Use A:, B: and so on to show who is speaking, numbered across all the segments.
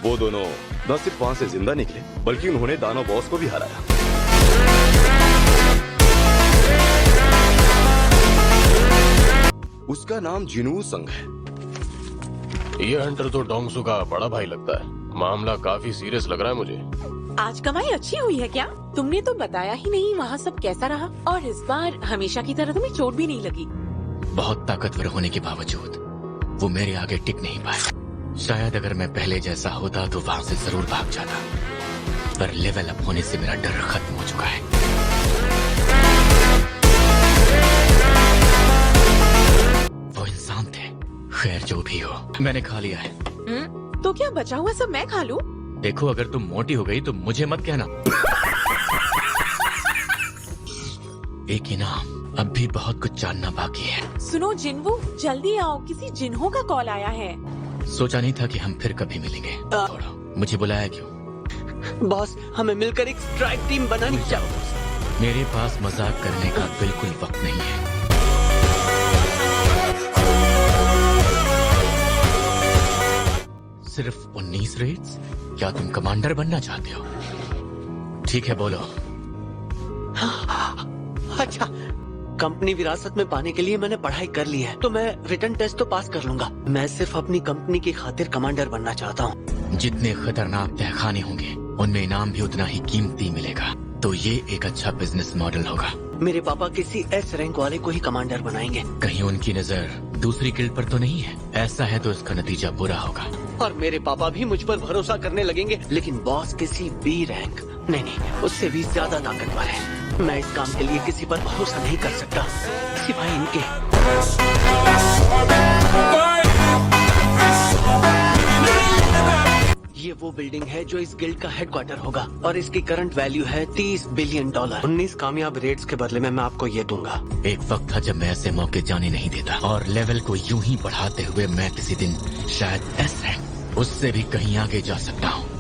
A: वो दोनों न सिर्फ वहां से जिंदा निकले बल्कि उन्होंने दानव बॉस को भी हराया। उसका नाम जिनू संग है।
B: ये हंटर तो डोंगसू का बड़ा भाई लगता है। मामला काफी सीरियस लग रहा है मुझे।
C: आज कमाई अच्छी हुई है क्या? तुमने तो बताया ही नहीं वहाँ सब कैसा रहा, और इस बार हमेशा की तरह तुम्हें चोट भी नहीं लगी।
D: बहुत ताकतवर होने के बावजूद वो मेरे आगे टिक नहीं पाए। शायद अगर मैं पहले जैसा होता तो वहां से जरूर भाग जाता, पर लेवल अप होने से मेरा डर खत्म हो चुका है। वो इंसान थे। खैर जो भी हो, मैंने खा लिया है।
C: तो क्या बचा हुआ सब मैं खा लूं?
D: देखो अगर तुम मोटी हो गई तो मुझे मत कहना। एक इनाम, अब भी बहुत कुछ जानना बाकी है।
C: सुनो जिन्वो, जल्दी आओ, किसी जिन्हो का कॉल आया है।
D: सोचा नहीं था कि हम फिर कभी मिलेंगे। छोड़ो, मुझे बुलाया क्यों?
E: बॉस, हमें मिलकर एक स्ट्राइक टीम बनानी चाहिए।
D: मेरे पास मजाक करने का बिल्कुल वक्त नहीं है। सिर्फ 19 रेड्स? क्या तुम कमांडर बनना चाहते हो? ठीक है, बोलो।
E: अच्छा, कंपनी विरासत में पाने के लिए मैंने पढ़ाई कर ली है, तो मैं रिटन टेस्ट तो पास कर लूंगा। मैं सिर्फ अपनी कंपनी की खातिर कमांडर बनना चाहता हूँ।
D: जितने खतरनाक तहखाने होंगे उनमें इनाम भी उतना ही कीमती मिलेगा, तो ये एक अच्छा बिजनेस मॉडल होगा।
E: मेरे पापा किसी एस रैंक वाले को ही कमांडर बनाएंगे।
D: कहीं उनकी नजर दूसरी गिल्ड पर तो नहीं है? ऐसा है तो इसका नतीजा बुरा होगा।
E: और मेरे पापा भी मुझ पर भरोसा करने लगेंगे, लेकिन बॉस किसी बी रैंक, नहीं, उससे भी ज्यादा ताकतवर है। मैं इस काम के लिए किसी पर भरोसा नहीं कर सकता, सिवाय इनके। ये वो बिल्डिंग है जो इस गिल्ड का हेडक्वार्टर होगा, और इसकी करंट वैल्यू है $30 बिलियन। 19 कामयाब रेड्स के बदले में मैं आपको ये दूंगा।
D: एक वक्त था जब मैं ऐसे मौके जाने नहीं देता, और लेवल को यूं ही बढ़ाते हुए मैं किसी दिन शायद एस रैंक, उससे भी कहीं आगे जा सकता हूँ।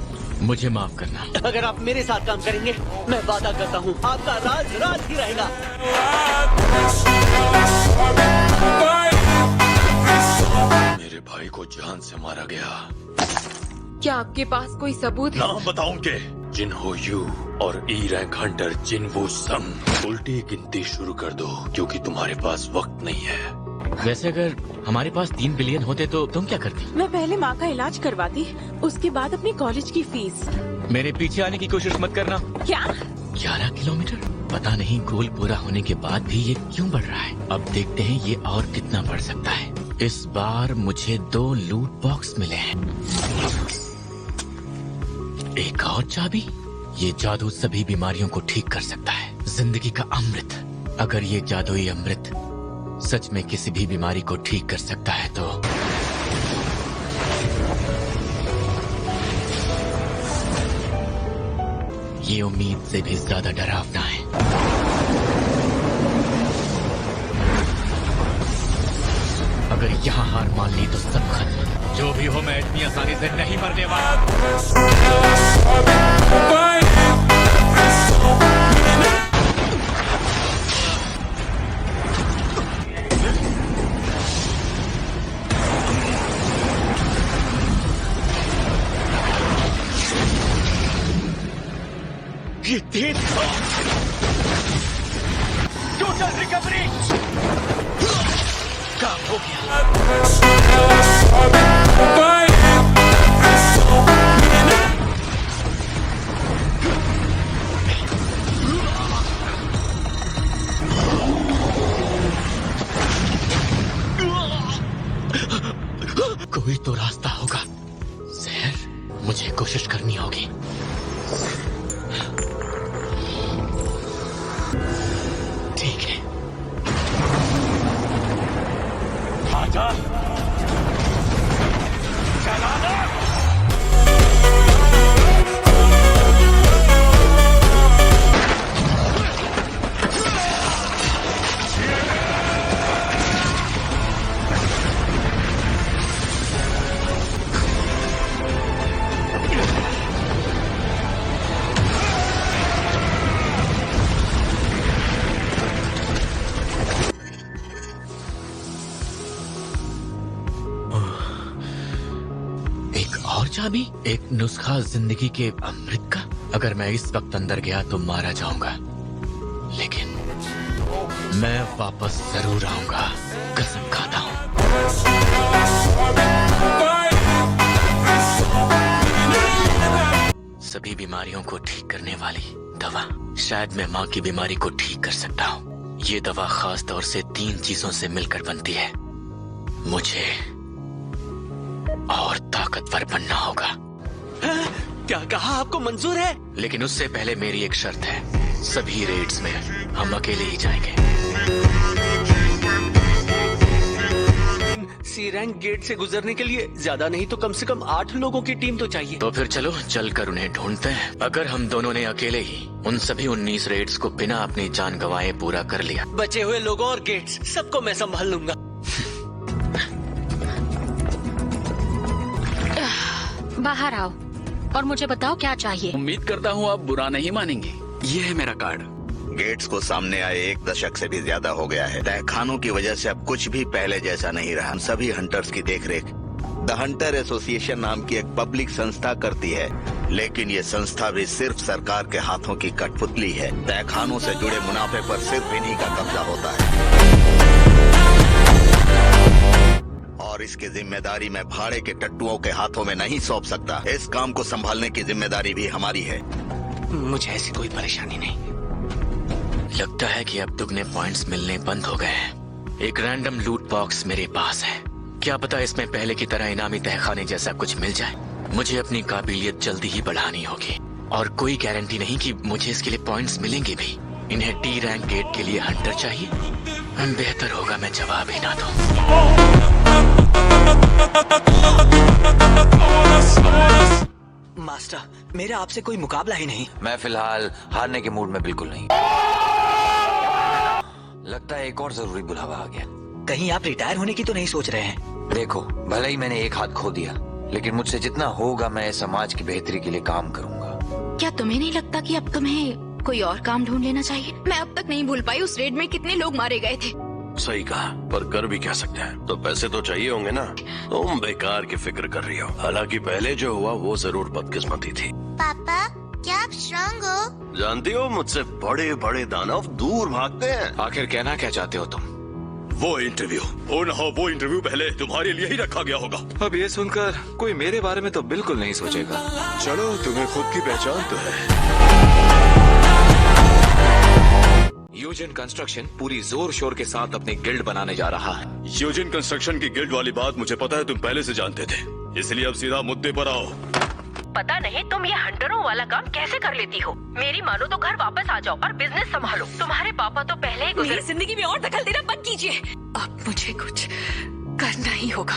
D: मुझे माफ करना।
E: अगर आप मेरे साथ काम करेंगे, मैं वादा करता हूँ आपका राज राज ही रहेगा।
A: मेरे भाई को जान से मारा गया।
F: क्या आपके पास कोई सबूत है?
A: नाम बताऊंगे। जिन्हो यू और ई रैंक हंटर जिनवू संग। उल्टी गिनती शुरू कर दो, क्योंकि तुम्हारे पास वक्त नहीं है।
D: वैसे अगर हमारे पास 3 बिलियन होते तो तुम क्या करती?
C: मैं पहले माँ का इलाज करवाती, उसके बाद अपनी कॉलेज की फीस।
D: मेरे पीछे आने की कोशिश मत करना।
C: क्या?
D: 11 किलोमीटर? पता नहीं गोल पूरा होने के बाद भी ये क्यों बढ़ रहा है। अब देखते हैं ये और कितना बढ़ सकता है। इस बार मुझे 2 लूट बॉक्स मिले हैं। एक और चाबी। ये जादू सभी बीमारियों को ठीक कर सकता है। जिंदगी का अमृत। अगर ये जादुई अमृत सच में किसी भी बीमारी को ठीक कर सकता है तो ये उम्मीद से भी ज्यादा डरावना है। अगर यहाँ हार मान ली तो सब खत्म। जो भी हो, मैं इतनी आसानी से नहीं मरने वाला।
A: ये तेज था। Total recovery.
D: काम हो गया। कोई तो रास्ता होगा। जहर, मुझे कोशिश करनी होगी। ठीक है।
A: आजा। चलाना।
D: चाबी, एक नुस्खा जिंदगी के अमृत का। अगर मैं इस वक्त अंदर गया तो मारा जाऊंगा, लेकिन मैं वापस जरूर आऊंगा, कसम खाता हूँ। सभी बीमारियों को ठीक करने वाली दवा, शायद मैं माँ की बीमारी को ठीक कर सकता हूँ। ये दवा खास तौर से 3 चीजों से मिलकर बनती है। मुझे और ताकतवर बनना होगा।
E: क्या कहा? आपको मंजूर है?
D: लेकिन उससे पहले मेरी एक शर्त है, सभी रेड्स में हम अकेले ही जाएंगे।
E: सी रैंक गेट से गुजरने के लिए ज्यादा नहीं तो कम से कम 8 लोगों की टीम तो चाहिए।
D: तो फिर चलो चलकर उन्हें ढूंढते हैं। अगर हम दोनों ने अकेले ही उन सभी 19 रेड्स को बिना अपनी जान गंवाए पूरा कर लिया,
E: बचे हुए लोगों और गेट्स सबको मैं संभाल लूंगा।
G: बाहर आओ और मुझे बताओ क्या चाहिए।
H: उम्मीद करता हूँ आप बुरा नहीं मानेंगे। ये है मेरा कार्ड।
I: गेट्स को सामने आए 1 दशक से भी ज्यादा हो गया है। तहखानों की वजह से अब कुछ भी पहले जैसा नहीं रहा। हम सभी हंटर्स की देखरेख द हंटर एसोसिएशन नाम की एक पब्लिक संस्था करती है, लेकिन ये संस्था भी सिर्फ सरकार के हाथों की कठपुतली है। तहखानों से जुड़े मुनाफे पर सिर्फ इन्हीं का कब्जा होता है और इसकी जिम्मेदारी मैं भाड़े के टट्टुओं के हाथों में नहीं सौंप सकता। इस काम को संभालने की जिम्मेदारी भी हमारी है।
E: मुझे ऐसी कोई परेशानी नहीं।
D: लगता है कि अब दुगने पॉइंट्स मिलने बंद हो गए हैं। एक रैंडम लूट बॉक्स मेरे पास है, क्या पता इसमें पहले की तरह इनामी तहखाने जैसा कुछ मिल जाए। मुझे अपनी काबिलियत जल्दी ही बढ़ानी होगी और कोई गारंटी नहीं कि मुझे इसके लिए पॉइंट्स मिलेंगे भी। इन्हें टी रैंक गेट के लिए हंटर चाहिए। बेहतर होगा मैं जवाब ही ना दूं।
E: मास्टर, मेरा आपसे कोई मुकाबला ही नहीं।
J: मैं फिलहाल हारने के मूड में बिल्कुल नहीं। लगता है एक और जरूरी बुलावा आ गया।
E: कहीं आप रिटायर होने की तो नहीं सोच रहे हैं?
J: देखो, भले ही मैंने एक हाथ खो दिया, लेकिन मुझसे जितना होगा मैं समाज की बेहतरी के लिए काम करूंगा।
G: क्या तुम्हें नहीं लगता कि अब तुम्हें कोई और काम ढूंढ लेना चाहिए? मैं अब तक नहीं भूल पाई उस रेड में कितने लोग मारे गए थे।
B: सही कहा, पर कर भी क्या सकते हैं। तो पैसे तो चाहिए होंगे ना। तुम बेकार की फिक्र कर रही हो। हालांकि पहले जो हुआ वो जरूर बदकिस्मती थी।
K: पापा, क्या आप स्ट्रांग हो?
B: जानती हो, मुझसे बड़े बड़े दानव दूर भागते हैं।
D: आखिर कहना क्या चाहते हो तुम?
A: वो इंटरव्यू वो इंटरव्यू पहले तुम्हारे लिए ही रखा गया होगा।
L: अब ये सुनकर कोई मेरे बारे में तो बिल्कुल नहीं सोचेगा।
A: चलो, तुम्हें खुद की पहचान तो है।
L: यूजन कंस्ट्रक्शन पूरी जोर शोर के साथ अपनी गिल्ड बनाने जा रहा है।
A: यूजिन कंस्ट्रक्शन की गिल्ड वाली बात मुझे पता है, तुम पहले से जानते थे, इसलिए अब सीधा मुद्दे पर आओ।
C: पता नहीं तुम ये हंटरों वाला काम कैसे कर लेती हो। मेरी मानो तो घर वापस आ जाओ और बिजनेस संभालो। तुम्हारे पापा तो पहले ही गुजरे। जिंदगी में और दखल देना बंद कीजिए। अब मुझे कुछ करना ही होगा।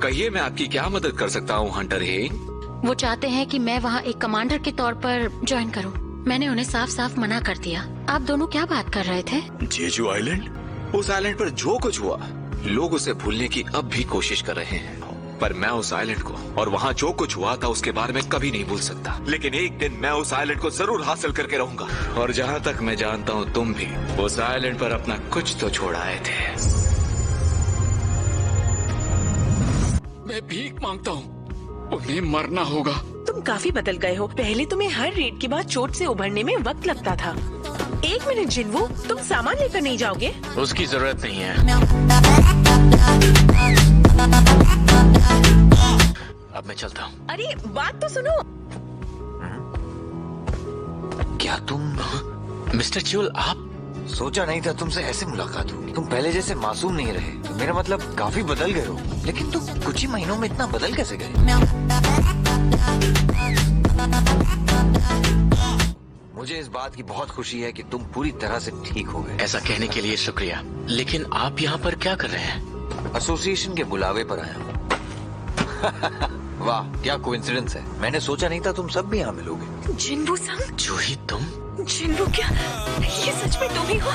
L: कहिए, मैं आपकी क्या मदद कर सकता हूँ हंटर हेन?
G: वो चाहते हैं कि मैं वहाँ एक कमांडर के तौर पर ज्वाइन करूँ। मैंने उन्हें साफ साफ मना कर दिया। आप दोनों क्या बात कर रहे थे?
A: Jeju island?
L: उस आइलैंड पर जो कुछ हुआ, लोग उसे भूलने की अब भी कोशिश कर रहे हैं, पर मैं उस आइलैंड को और वहाँ जो कुछ हुआ था उसके बारे में कभी नहीं भूल सकता। लेकिन एक दिन मैं उस आइलैंड को जरूर हासिल करके रहूंगा। और जहाँ तक मैं जानता हूँ, तुम भी उस आइलैंड पर अपना कुछ तो छोड़ आए थे।
H: मैं भीख मांगता हूँ, उन्हें मरना होगा।
C: तुम काफी बदल गए हो। पहले तुम्हें हर रेड के बाद चोट से उभरने में वक्त लगता था। एक मिनट जिन्वू, तुम सामान लेकर नहीं जाओगे?
D: उसकी जरूरत नहीं है। अब मैं चलता हूँ।
C: अरे बात तो सुनो।
J: क्या तुम?
D: मिस्टर च्यूल, आप?
J: सोचा नहीं था तुमसे ऐसे मुलाकात होगी। तुम पहले जैसे मासूम नहीं रहे। मेरा मतलब काफी बदल गए हो, लेकिन तुम कुछ ही महीनों में इतना बदल कैसे गए? मुझे इस बात की बहुत खुशी है कि तुम पूरी तरह से ठीक हो गए।
D: ऐसा कहने के लिए शुक्रिया, लेकिन आप यहाँ पर क्या कर रहे हैं?
J: एसोसिएशन के बुलावे पर आया हूँ। वाह, क्या कोइंसिडेंस है। मैंने सोचा नहीं था तुम सब भी यहाँ मिलोगे।
C: जिन्वू संग?
D: जूही, तुम?
C: जिन्वू, क्या ये सच में तुम ही हो?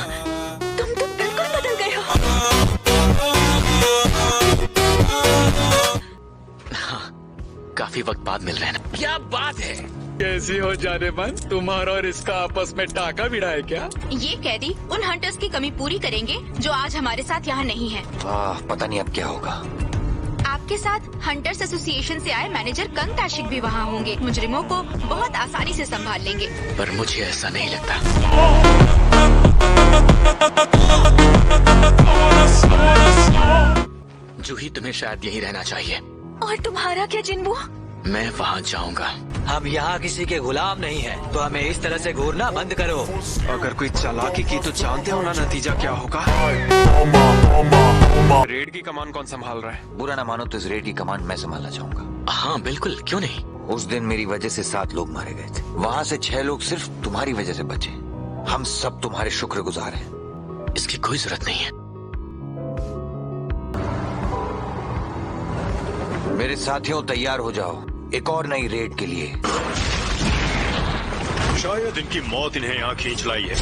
C: तुम तो बिल्कुल बदल गए हो।
D: हाँ, काफी वक्त बाद मिल रहे हैं।
H: क्या बात है। कैसी हो जाने मन, तुम्हारा और इसका आपस में टाका भिड़ा है क्या?
C: ये कैदी उन हंटर्स की कमी पूरी करेंगे जो आज हमारे साथ यहाँ नहीं है।
J: पता नहीं अब क्या होगा।
C: आपके साथ हंटर्स एसोसिएशन से आए मैनेजर कंग ताशिक भी वहाँ होंगे। मुजरिमों को बहुत आसानी से संभाल लेंगे।
D: पर मुझे ऐसा नहीं लगता। जूही, तुम्हें शायद यही रहना चाहिए।
C: और तुम्हारा क्या जिन्बू?
D: मैं वहाँ जाऊंगा।
E: हम यहाँ किसी के गुलाम नहीं हैं, तो हमें इस तरह से घूरना बंद करो।
M: अगर कोई चालाकी की तो जानते हो ना नतीजा क्या होगा। रेड की कमान कौन संभाल रहा है?
J: बुरा ना मानो तो इस रेड की कमान मैं संभालना चाहूंगा।
D: हाँ बिल्कुल, क्यों नहीं।
J: उस दिन मेरी वजह से 7 लोग मारे गए थे। वहाँ से 6 लोग सिर्फ तुम्हारी वजह से बचे। हम सब तुम्हारे शुक्रगुजार हैं।
D: इसकी कोई जरूरत नहीं है।
J: मेरे साथियों, तैयार हो जाओ एक और नई रेड के लिए।
A: शायद इनकी मौत इन्हें यहाँ खींच लाई है।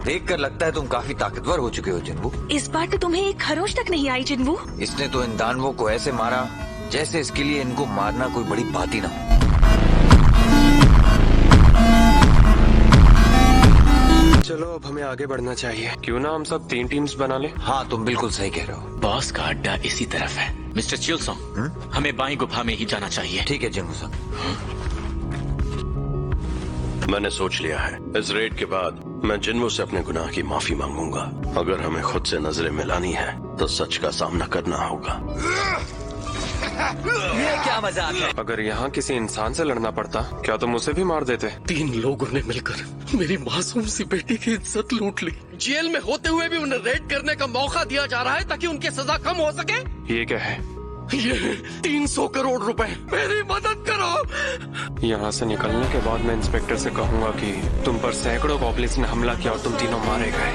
J: देखकर लगता है तुम काफी ताकतवर हो चुके हो जिन्बू।
C: इस बार तो तुम्हें एक खरोच तक नहीं आई जिन्बू।
J: इसने तो इन दानवों को ऐसे मारा जैसे इसके लिए इनको मारना कोई बड़ी बात ही ना हो।
M: चलो अब हमें आगे बढ़ना चाहिए। क्यों ना हम सब 3 टीम्स बना ले।
J: हाँ, तुम बिल्कुल सही कह रहे हो।
D: बॉस का अड्डा इसी तरफ है। मिस्टर चिलसोंग, हमें बाईं गुफा में ही जाना चाहिए।
J: ठीक है जिन्बू साहब।
B: मैंने सोच लिया है, इस रेड के बाद मैं जिन्वू से अपने गुनाह की माफी मांगूंगा। अगर हमें खुद से नजरें मिलानी है तो सच का सामना करना होगा।
E: ये क्या मजाक है?
M: अगर यहाँ किसी इंसान से लड़ना पड़ता, क्या तुम उसे भी मार देते?
A: 3 लोगों ने मिलकर मेरी मासूम सी बेटी की इज्जत लूट ली। जेल में होते हुए भी उन्हें रेड करने का मौका दिया जा रहा है ताकि उनकी सजा कम हो सके।
M: ये क्या है?
A: ये 300 करोड़ रुपए। मेरी मदद करो।
M: यहाँ से निकलने के बाद मैं इंस्पेक्टर से कहूँगा कि तुम पर सैकड़ों गॉब्लिन्स ने हमला किया और तुम तीनों मारे गए।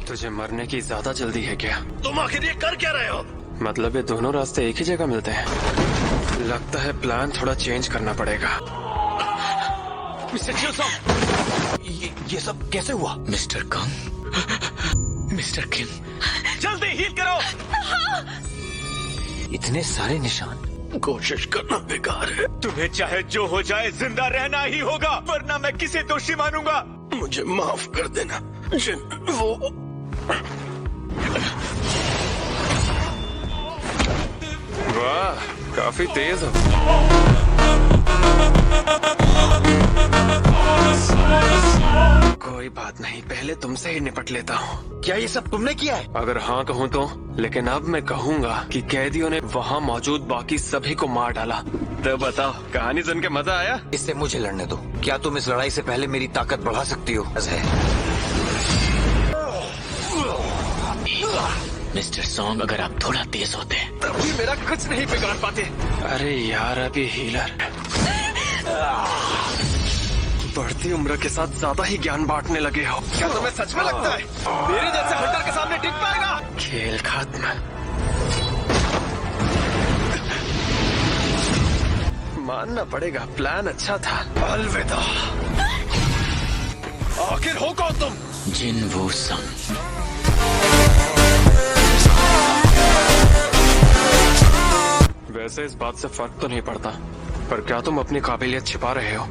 M: तुझे मरने की ज्यादा जल्दी है क्या?
B: तुम आखिर ये कर क्या रहे हो?
M: मतलब ये दोनों रास्ते एक ही जगह मिलते हैं। लगता है प्लान थोड़ा चेंज करना पड़ेगा।
E: मिस्टर चिलसोंग, ये सब कैसे हुआ?
D: मिस्टर कंग, मिस्टर किम,
E: जल्दी हील करो।
J: इतने सारे निशान।
B: कोशिश करना बेकार है।
E: तुम्हें चाहे जो हो जाए जिंदा रहना ही होगा, वरना मैं किसे दोषी मानूंगा।
B: मुझे माफ कर देना जिन्वू।
M: वाह, काफी तेज हो। कोई बात नहीं, पहले तुमसे ही निपट लेता हूँ।
E: क्या ये सब तुमने किया है?
M: अगर हाँ कहूँ तो, लेकिन अब मैं कहूँगा कि कैदियों ने वहाँ मौजूद बाकी सभी को मार डाला। तो बताओ, कहानी सुन के मजा आया?
J: इससे मुझे लड़ने दो। क्या तुम इस लड़ाई से पहले मेरी ताकत बढ़ा सकती हो?
D: मिस्टर सॉन्ग, अगर आप थोड़ा तेज होते
E: तब भी मेरा कुछ नहीं बिगाड़ पाते।
M: अरे यार, अभी हीलर बढ़ती उम्र के साथ ज्यादा ही ज्ञान बांटने लगे हो।
E: क्या तुम्हें सच में लगता है मेरे जैसे हंटर के सामने टिक पाएगा?
M: खेल खत्म। मानना पड़ेगा, प्लान अच्छा था।
A: अलविदा। आखिर हो कौन तुम?
D: जिन्वू संग।
M: वैसे इस बात से फर्क तो नहीं पड़ता, पर क्या तुम अपनी काबिलियत छिपा रहे हो?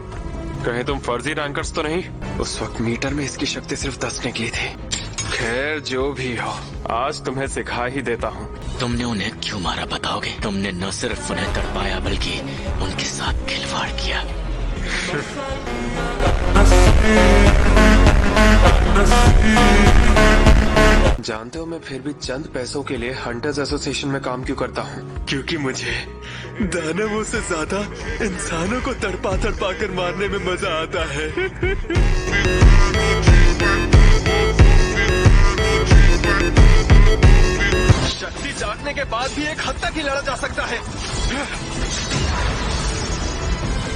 M: कहीं तुम फर्जी रैंकर्स तो नहीं? उस वक्त मीटर में इसकी शक्ति सिर्फ 10 निकली थी। खैर जो भी हो, आज तुम्हें सिखा ही देता हूँ।
D: तुमने उन्हें क्यों मारा बताओगे? तुमने न सिर्फ उन्हें तड़पाया बल्कि उनके साथ खिलवाड़ किया।
M: जानते हो, मैं फिर भी चंद पैसों के लिए हंटर्स एसोसिएशन में काम क्यों करता हूँ?
A: क्योंकि मुझे दानवों से ज्यादा इंसानों को तड़पा तड़पा कर मारने में मजा आता है। शक्ति चाटने के बाद भी एक हद तक ही लड़ा जा सकता है।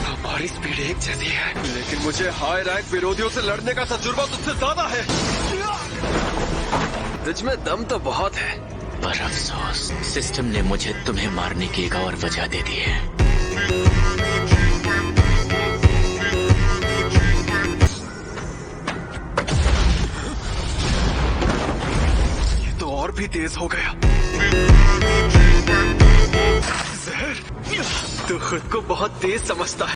A: हमारी स्पीड एक जैसी है, लेकिन मुझे हाई रैंक विरोधियों से लड़ने का तजुर्बा तुझसे ज्यादा है।
M: तुझ में दम तो बहुत है,
D: पर अफसोस सिस्टम ने मुझे तुम्हें मारने की एक और वजह दे दी है।
A: ये तो और
M: तेज हो गया। जहर, तू खुद को बहुत तेज समझता है।